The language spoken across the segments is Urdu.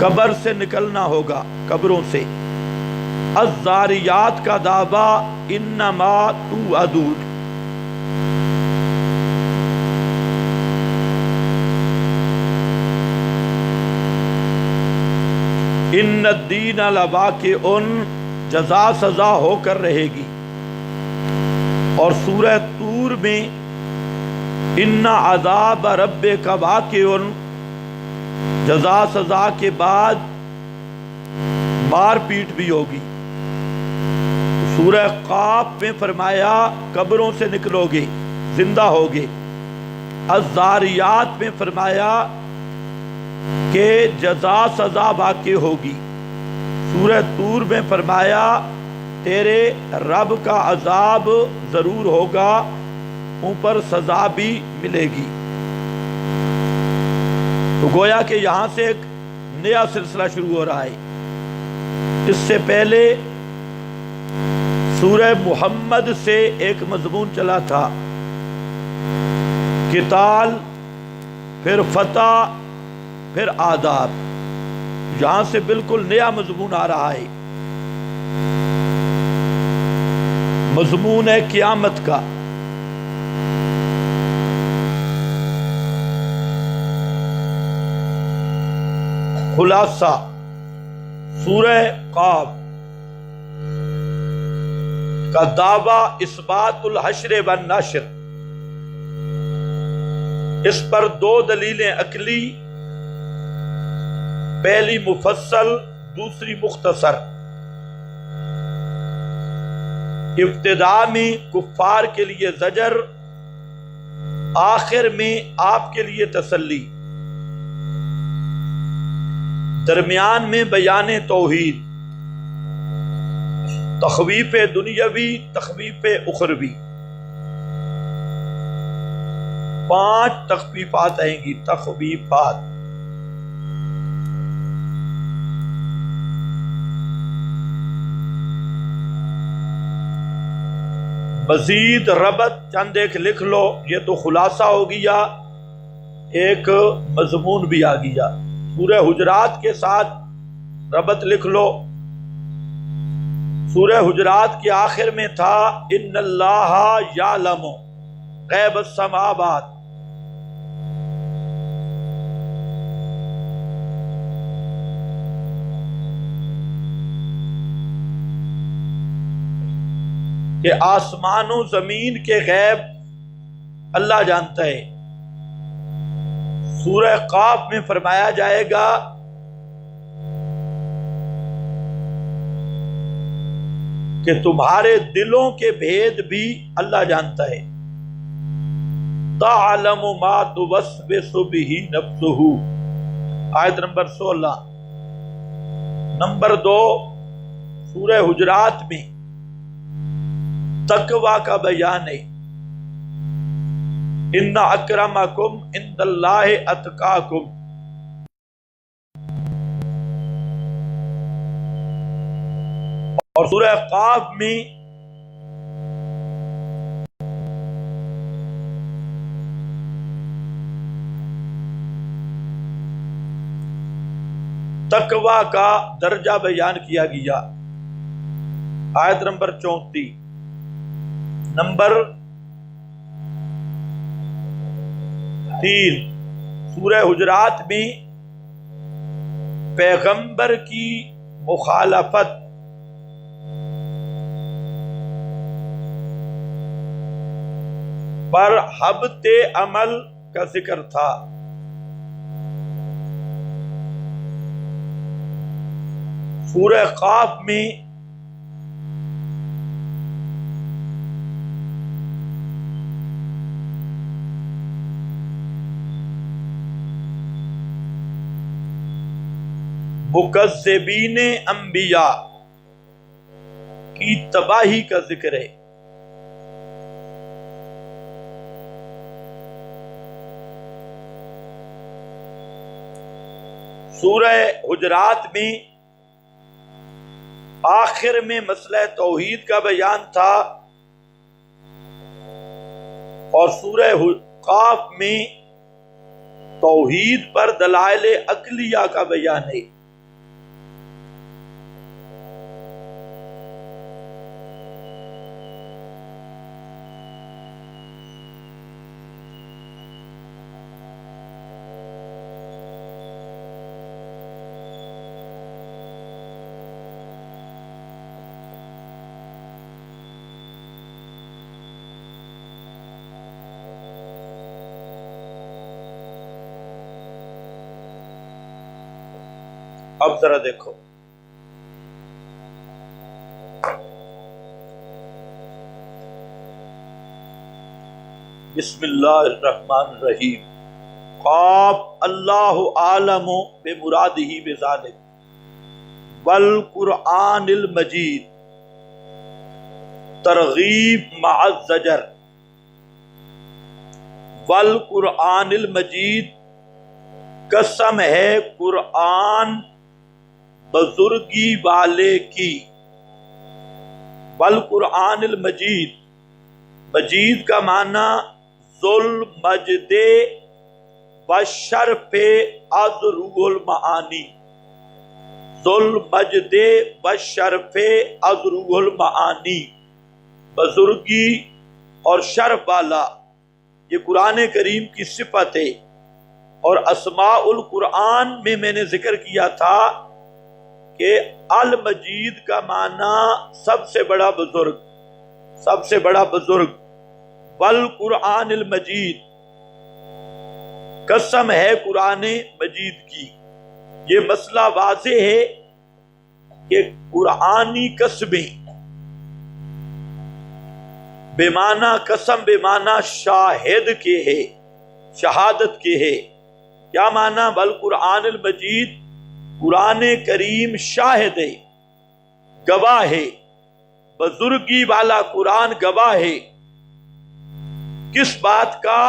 قبر سے نکلنا ہوگا، قبروں سے۔ الذاریات کا دعویٰ انما توعدون، ان الدین لواقع، جزا سزا ہو کر رہے گی۔ اور سورہ طور میں ان عذاب ربک واقع، جزا سزا کے بعد مار پیٹ بھی ہوگی۔ سورہ قاف میں فرمایا قبروں سے نکلو گے، زندہ ہوگے۔ الذاریات میں فرمایا کہ جزا سزا واقع ہوگی۔ سورہ طور میں فرمایا تیرے رب کا عذاب ضرور ہوگا، اوپر سزا بھی ملے گی۔ تو گویا کہ یہاں سے ایک نیا سلسلہ شروع ہو رہا ہے۔ اس سے پہلے سورہ محمد سے ایک مضمون چلا تھا، قتال، پھر فتح، پھر آداب۔ یہاں سے بالکل نیا مضمون آ رہا ہے، مضمون ہے قیامت کا۔ خلاصہ سورہ قاف کا دعویٰ اثبات الحشر والنشر، اس پر دو دلیلیں عقلی، پہلی مفصل، دوسری مختصر۔ ابتدا میں کفار کے لیے زجر، آخر میں آپ کے لیے تسلی، درمیان میں بیان توحید، تخویف دنیاوی، تخویف اخروی۔ 5 تخفیفات آئیں گی، تخویفات۔ مزید ربط چند ایک لکھ لو، یہ تو خلاصہ ہو گیا، ایک مضمون بھی آ گیا۔ سورہ حجرات کے ساتھ ربط لکھ لو۔ سورہ حجرات کے آخر میں تھا ان اللہ یعلم غیب السماوات، کہ آسمان و زمین کے غیب اللہ جانتا ہے۔ سورہ قاف میں فرمایا جائے گا کہ تمہارے دلوں کے بھید بھی اللہ جانتا ہے۔ تعلم ما توسوس به نفسه، آیت نمبر 16۔ نمبر 2، سورہ حجرات میں تقوی کا بیان ہے، ان اکرمکم عند اللہ اتقاکم۔ اور سورہ قاف میں تقوی کا درجہ بیان کیا گیا، آیت نمبر 34۔ نمبر 3، سورہ حجرات میں پیغمبر کی مخالفت پر حبط عمل کا ذکر تھا۔ سورہ قاف میں مکذبین انبیاء کی تباہی کا ذکر ہے۔ سورہ حجرات میں آخر میں مسئلہ توحید کا بیان تھا، اور سورہ قاف میں توحید پر دلائل عقلیہ کا بیان ہے۔ اب ذرا دیکھو، بسم اللہ الرحمن الرحیم، قاف اللہ عالم بمرادہ بذالک والقرآن المجید، ترغیب مع الزجر، والقرآن المجید قسم ہے قرآن بزرگی والے کی، والقرآن المجید، مجید کا معنی ذل مجد والشرف ازروح المعانی، ذل مجد والشرف ازروح المعانی، بزرگی اور شرف والا، یہ قرآن کریم کی صفت ہے۔ اور اسماء القرآن میں نے ذکر کیا تھا کہ المجید کا معنی سب سے بڑا بزرگ، سب سے بڑا بزرگ، والقرآن المجید، قسم ہے قرآن مجید کی۔ یہ مسئلہ واضح ہے کہ قرآنی قسمیں بے معنی قسم بے معنی شاہد کے ہے، شہادت کے ہے۔ کیا معنی؟ والقرآن المجید، قرآن کریم شاہد ہے، گواہ ہے، بزرگی والا قرآن گواہ ہے۔ کس بات کا؟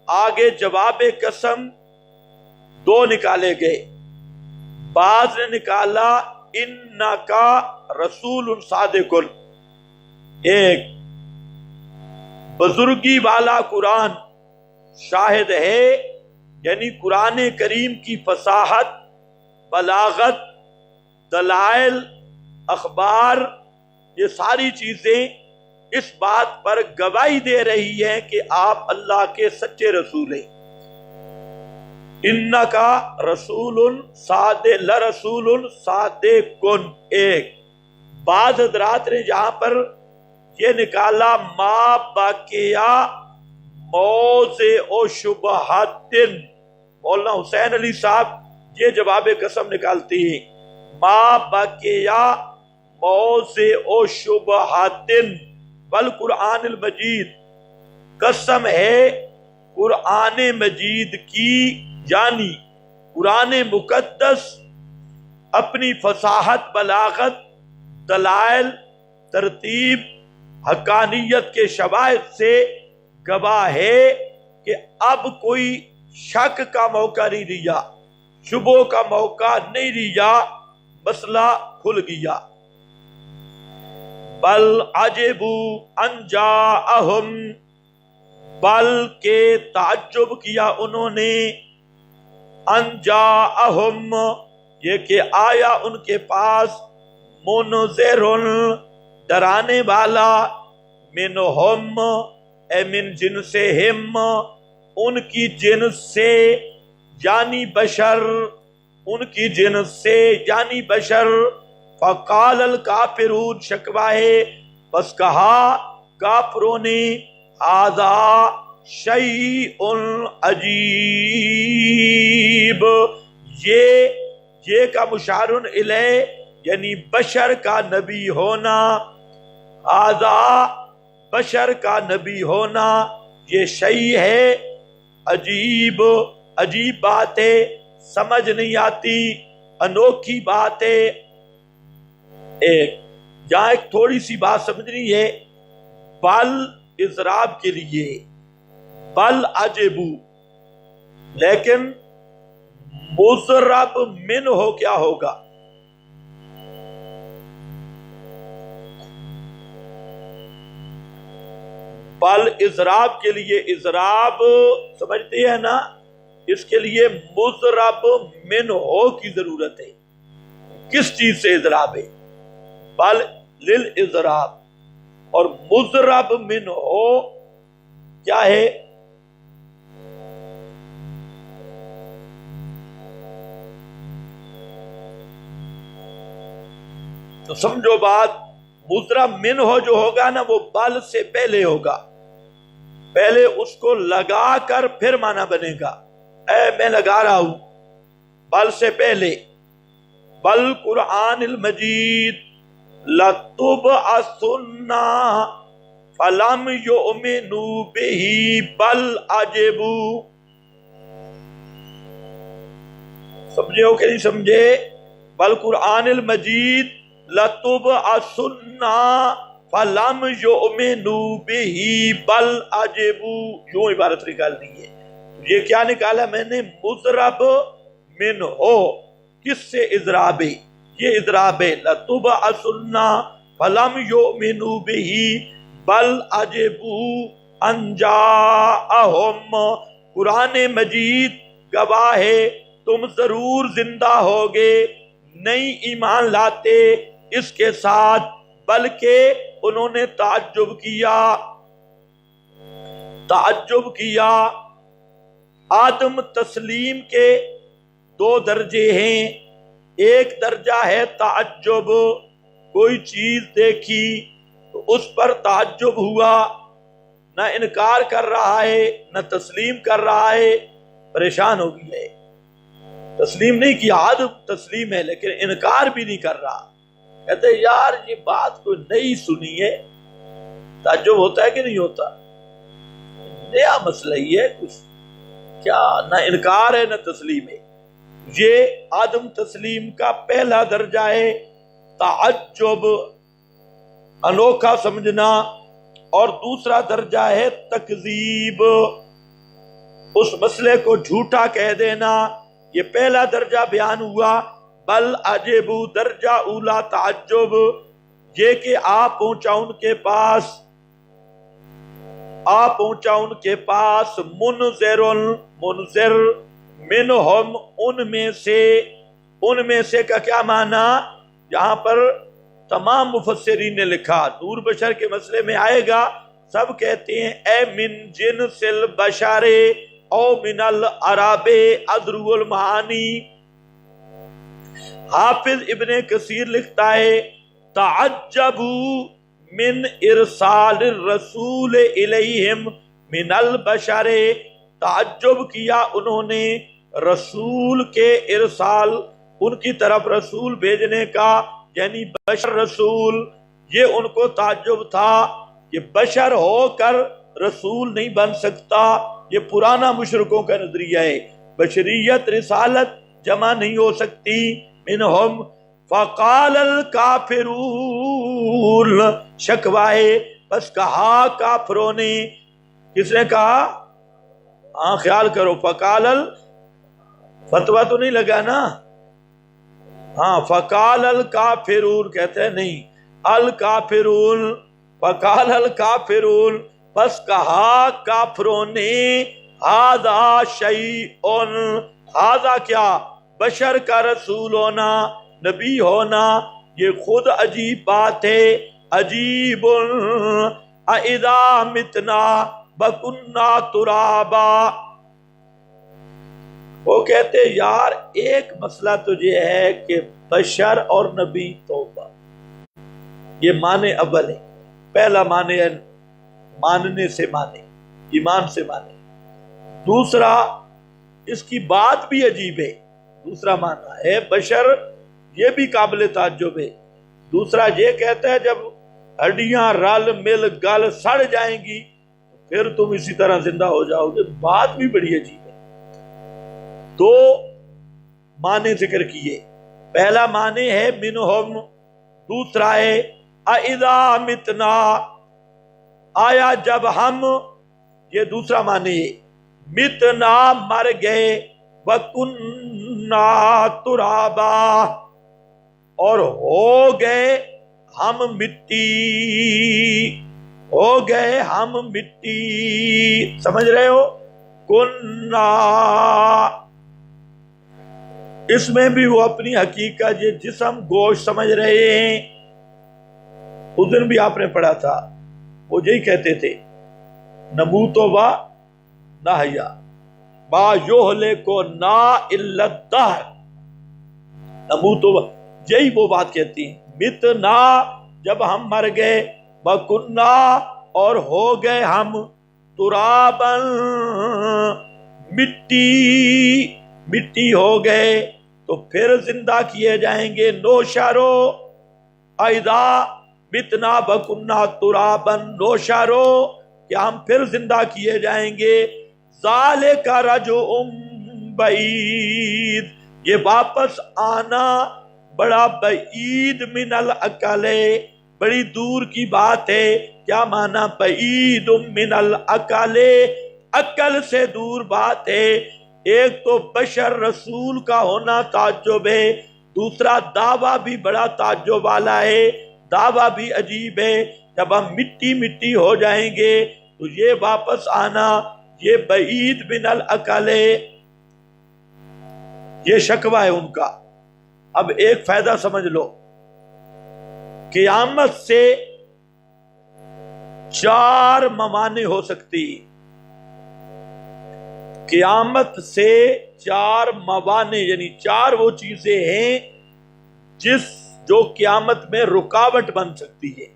آگے جواب قسم دو نکالے گئے، بعض نے نکالا انکا رسول صادق، ایک بزرگی والا قرآن شاہد ہے، یعنی قرآن کریم کی فصاحت، بلاغت، دلائل، اخبار، یہ ساری چیزیں اس بات پر گواہی دے رہی ہیں کہ آپ اللہ کے سچے رسول ہیں۔ انکا رسول صادق، لرسول صادق، ایک۔ بعض حضرات نے جہاں پر یہ نکالا ما باقیہ موضع شبہات، مولانا حسین علی صاحب یہ جواب قسم نکالتی ہیں، ما باقیہ موضع شبہات والقرآن المجید، قسم ہے قرآن مجید کی، یعنی قرآن مقدس اپنی فصاحت، بلاغت، دلائل، ترتیب، حقانیت کے شواہد سے گواہ ہے کہ اب کوئی شک کا موقع نہیں رہا، شبہ کا موقع نہیں رہا، مسئلہ کھل گیا۔ بل عجبوا ان جاءہم، بلکہ تعجب کیا انہوں نے، ان جاءہم، یہ کہ آیا ان کے پاس، منذر، ڈرانے والا، منہم، اے من جنسہم، ان کی جنس سے، یعنی بشر، ان کی جنس سے یعنی بشر۔ فقال الکافرون، شکوہ ہے، بس کہا کافروں نے، ھذا شیء عجیب، یہ کا مشار الیہ، یعنی بشر کا نبی ہونا، ھذا بشر کا نبی ہونا، یہ شیء ہے عجیب، عجیب بات ہے، سمجھ نہیں آتی، انوکھی بات ہے۔ ایک جہاں ایک تھوڑی سی بات سمجھنی ہے، بل اضراب کے لیے، بل عجبو، لیکن مضرب من ہو کیا ہوگا؟ بل اضراب کے لیے، اضراب سمجھتے ہیں نا، اس کے لیے مضرب من ہو کی ضرورت ہے۔ کس چیز سے اضراب ہے؟ بل للاضراب، اور مضرب من ہو کیا ہے؟ تو سمجھو بات، مضرب من ہو جو ہوگا نا وہ بل سے پہلے ہوگا، پہلے اس کو لگا کر پھر معنی بنے گا، اے میں لگا رہا ہوں، بل سے پہلے، بل قرآن المجید لتبعثن فلم یؤمنوا به بل عجبوا. سمجھے ہو کہ نہیں سمجھے؟ بل قرآن المجید لتبعثن فلم یؤمنوا به بل عجبوا. یوں عبارت نکالنی ہے. یہ کیا نکالا میں نے؟ مضرب من ہو. کس سے؟ اضراب. یہ اضراب ہے. لتبعثن فلم یؤمنوا به بل عجبوا ان جاءہم. قرآن مجید گواہ ہے تم ضرور زندہ ہوگے، نہیں ایمان لاتے اس کے ساتھ، بلکہ انہوں نے تعجب کیا. آدم تسلیم کے دو درجے ہیں. ایک درجہ ہے تعجب، کوئی چیز دیکھی تو اس پر تعجب ہوا، نہ انکار کر رہا ہے نہ تسلیم کر رہا ہے، پریشان ہو گیا ہے. تسلیم نہیں کیا، آدم تسلیم ہے لیکن انکار بھی نہیں کر رہا. کہتے ہیں یار یہ بات کوئی نئی سنی ہے. تعجب ہوتا ہے کہ نہیں ہوتا؟ نیا مسئلہ ہی ہے کچھ، کیا نہ انکار ہے نہ تسلیم ہے. یہ آدم تسلیم کا پہلا درجہ ہے تعجب، انوکھا سمجھنا. اور دوسرا درجہ ہے تکذیب، اس مسئلے کو جھوٹا کہہ دینا. یہ پہلا درجہ بیان ہوا. بل عجبوا درجہ اولا تعجب، یہ کہ آ پہنچا ان کے پاس منذر منہم، ان میں سے کا کیا معنی؟ یہاں پر تمام مفسرین نے لکھا، نور بشر کے مسئلے میں آئے گا، سب کہتے ہیں اے من جنس البشر او من العرب ادرو المعانی. حافظ ابن کثیر لکھتا ہے تعجبوا من ارسال الرسول الیہم من البشر. تعجب کیا انہوں نے رسول کے ارسال، ان کی طرف رسول بھیجنے کا، یعنی بشر رسول. یہ ان کو تعجب تھا کہ بشر ہو کر رسول نہیں بن سکتا. یہ پرانا مشرکوں کا نظریہ ہے. بشریت رسالت جمع نہیں ہو سکتی. منہم فقال الکافرون، شکوائے بس کہا کافروں نے. کس نے کہا؟ ہاں خیال کرو، فقال فتویٰ تو نہیں لگا نا؟ ہاں فقال الکافرون کہتے ہیں نہیں، الکافرون. فقال الکافرون پس کہا کافروں نے ھذا شیء، ھذا کیا؟ بشر کا رسول ہونا، نبی ہونا، یہ خود عجیب بات ہے. عجیب اذا متنا وکنا ترابا. وہ کہتے یار ایک مسئلہ تو یہ ہے کہ بشر اور نبی توبہ، یہ معنی اول ہے. پہلا معنی ہے ماننے سے مانے، ایمان سے مانے. دوسرا اس کی بات بھی عجیب ہے. دوسرا معنی ہے بشر، یہ بھی قابل تعجب ہے. دوسرا یہ کہتا ہے جب ہڈیاں رل مل گل سڑ جائیں گی پھر تم اسی طرح زندہ ہو جاؤ گے. بات بھی بڑی عجیب ہے. دو معنی ذکر کیے. پہلا معنی ہے منہم، دوسرا ہے اذا متنا، آیا جب ہم، یہ دوسرا معنی ہے. متنا مر گئے، وَكُنَّا تُرَابًا اور ہو گئے ہم مٹی، ہو گئے ہم مٹی. سمجھ رہے ہو؟ کنّا، اس میں بھی وہ اپنی حقیقت، یہ جسم گوشت سمجھ رہے ہیں. اس دن بھی آپ نے پڑھا تھا، وہ یہی کہتے تھے نموت و نحیا با یہلکو نا الا الدہر. نموت و، یہی وہ بات کہتی ہیں. متنا جب ہم مر گئے، وکننا اور ہو گئے ہم، ترابن مٹی، مٹی ہو گئے. تو پھر زندہ کیے جائیں گے. نوشارو اذا متنا بکنا ترابن، نوشارو کہ ہم پھر زندہ کیے جائیں گے. ذالک رجع بعید، یہ واپس آنا بڑا بعید، من العقل، بڑی دور کی بات ہے. کیا معنی بعید من العقل؟ عقل سے دور بات ہے. ایک تو بشر رسول کا ہونا تعجب ہے، دوسرا دعویٰ بھی بڑا تعجب والا ہے، دعویٰ بھی عجیب ہے. جب ہم مٹی مٹی ہو جائیں گے تو یہ واپس آنا یہ بعید من العقل ہے. یہ شکوہ ہے ان کا. اب ایک فائدہ سمجھ لو، قیامت سے 4 موانع ہو سکتی. قیامت سے 4 موانع، یعنی 4 وہ چیزیں ہیں جو قیامت میں رکاوٹ بن سکتی ہے.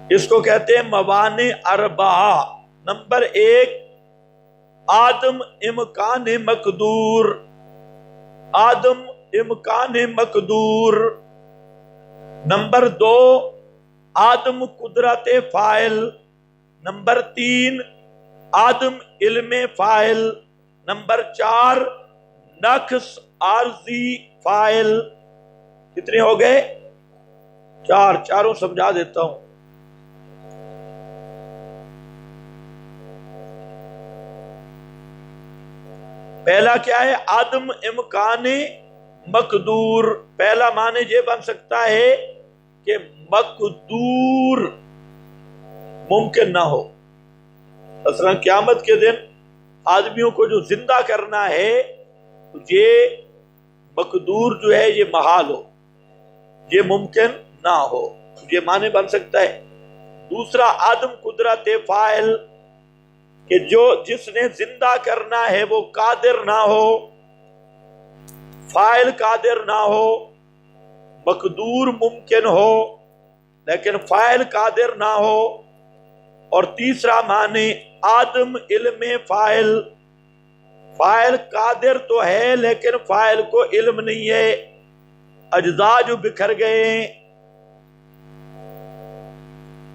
اس کو کہتے ہیں موانع 4. نمبر 1 آدم امکان مقدور، آدم امکان مقدور. نمبر 2 آدم قدرت فاعل. نمبر 3 آدم علم فاعل. نمبر 4 نقص عارضی فاعل. کتنے ہو گئے؟ 4. چاروں سمجھا دیتا ہوں. پہلا کیا ہے؟ عدم امکان مقدور. پہلا معنی یہ بن سکتا ہے کہ مقدور ممکن نہ ہو. مثلا قیامت کے دن آدمیوں کو جو زندہ کرنا ہے یہ مقدور جو ہے یہ محال ہو، یہ ممکن نہ ہو، یہ معنی بن سکتا ہے. دوسرا آدم قدرت فاعل، کہ جس نے زندہ کرنا ہے وہ قادر نہ ہو، فاعل قادر نہ ہو. مقدور ممکن ہو لیکن فاعل قادر نہ ہو. اور تیسرا معنی آدم علم فاعل، فاعل قادر تو ہے لیکن فاعل کو علم نہیں ہے. اجزاء جو بکھر گئے ہیں،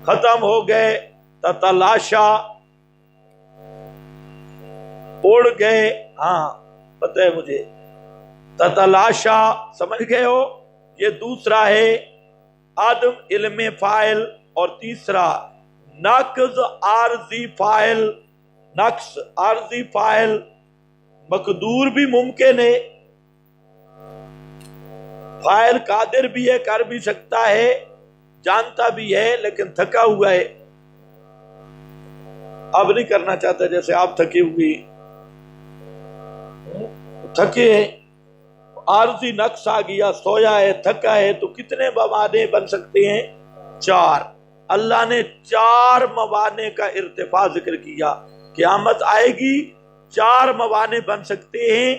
ختم ہو گئے، تتلاشا، اڑ گئے. ہاں پتہ ہے مجھے، تتلاشا سمجھ گئے ہو. یہ دوسرا ہے آدم علم فاعل. اور تیسرا نقص عارضی فاعل، نقص عارضی فاعل. مقدور بھی ممکن ہے، فاعل قادر بھی ہے، کر بھی سکتا ہے، جانتا بھی ہے لیکن تھکا ہوا ہے، اب نہیں کرنا چاہتا. جیسے آپ تھکی ہوئی، تھکے ہیں، عارضی نقص آ گیا، سویا ہے، تھکا ہے، تو کتنے موانع بن سکتے ہیں؟ 4. اللہ نے 4 موانع کا ارتفاع ذکر کیا. قیامت آئے گی، 4 موانع بن سکتے ہیں.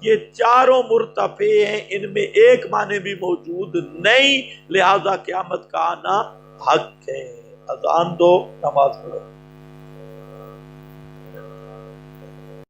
یہ چاروں مرتفع ہیں، ان میں ایک معنی بھی موجود نہیں، لہذا قیامت کا آنا حق ہے. اذان دو، نماز پڑھو.